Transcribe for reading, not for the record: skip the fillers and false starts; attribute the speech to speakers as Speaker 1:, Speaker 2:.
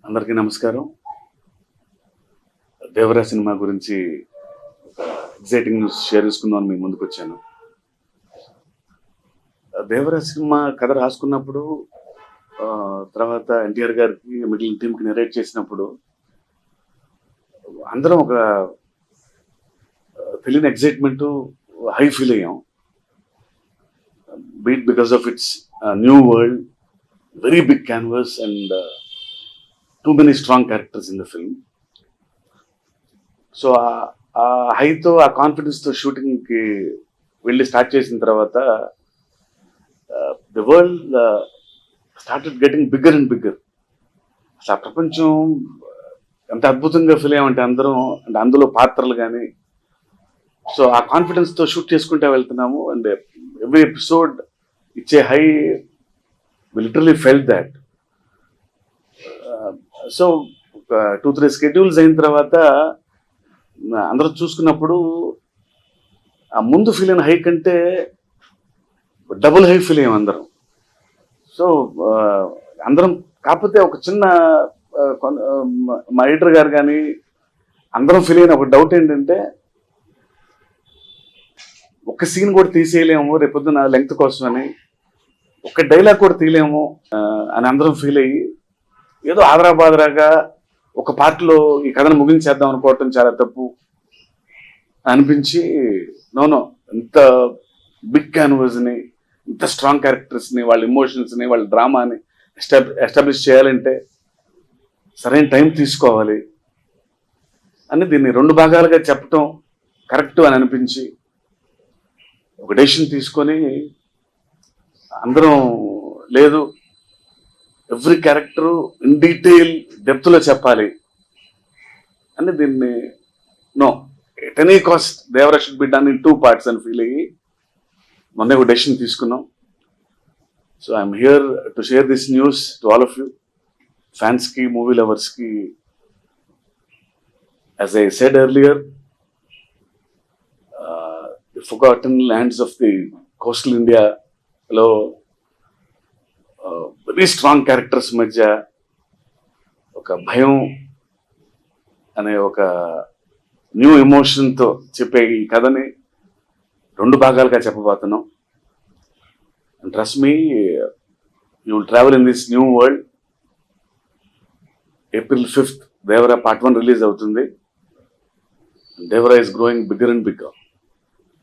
Speaker 1: అందరికీ నమస్కారం. దేవరా సినిమా గురించి ఎగ్జైటింగ్ న్యూస్ షేర్ చేసుకుందామని మీ ముందుకు వచ్చాను. దేవరా సినిమా కథ రాసుకున్నప్పుడు తర్వాత ఎన్టీఆర్ గారికి మిగిలిన టీంకి నెరేట్ చేసినప్పుడు అందరం ఒక తెలియని ఎగ్జైట్మెంట్ హై ఫీల్ అయ్యాం. But because of its new world, very big canvas and too many strong characters in the film. So ఆ హైతో ఆ కాన్ఫిడెన్స్తో షూటింగ్కి వెళ్ళి స్టార్ట్ చేసిన తర్వాత the world started getting bigger and bigger. అసలు ఆ ప్రపంచం ఎంత అద్భుతంగా ఫీల్ అయ్యామంటే అందరం, అంటే అందులో పాత్రలు కానీ. సో ఆ కాన్ఫిడెన్స్తో షూట్ చేసుకుంటూ వెళ్తున్నాము అండ్ ఎవ్రీ ఎపిసోడ్ ఇచ్చే high, we literally felt that. So ఒక 2-3 స్కెడ్యూల్స్ అయిన తర్వాత అందరూ చూసుకున్నప్పుడు ఆ ముందు ఫీల్ అయిన హై కంటే డబుల్ హై ఫీల్ అయ్యాం అందరం. సో అందరం కాకపోతే ఒక చిన్న మా ఎడిటర్ గారు కానీ అందరం ఫీల్ అయిన ఒక డౌట్ ఏంటంటే, ఒక సీన్ కూడా తీసేయలేము రేపొద్దున లెంగ్త్ కోసమని, ఒక డైలాగ్ కూడా తీయలేము అని అందరం ఫీల్ అయ్యి ఏదో ఆదరాబాదరాగా ఒక పార్ట్లో ఈ కథను ముగించేద్దాం అనుకోవటం చాలా తప్పు అనిపించి, నోనో ఇంత బిగ్ క్యాన్వాస్ని, ఇంత స్ట్రాంగ్ క్యారెక్టర్స్ని, వాళ్ళ ఇమోషన్స్ని, వాళ్ళ డ్రామాని ఎస్టాబ్లిష్ చేయాలంటే సరైన టైం తీసుకోవాలి అని దీన్ని 2 భాగాలుగా చెప్పటం కరెక్ట్ అని అనిపించి ఒక డెసిషన్ తీసుకొని అందరం లేదు, ఎవ్రీ క్యారెక్టరు ఇన్ డీటెయిల్ డెప్త్లో చెప్పాలి అని దీన్ని no at any cost Devara should be done in 2 parts అని ఫీల్ అయ్యి మొన్న ఒక డెసిషన్ తీసుకున్నాం. So I'm here to share this news to all of you, ఫ్యాన్స్కి, మూవీ లవర్స్కి. As I said earlier, the forgotten lands of the coastal ఇండియాలో very strong characters మధ్య ఒక భయం అనే ఒక న్యూ ఎమోషన్తో చెప్పే ఈ కథని 2 భాగాలుగా చెప్పబోతున్నాం. And trust me, you will travel in this new world. April 5th Devara part 1 release అవుతుంది. Devara is growing bigger and bigger.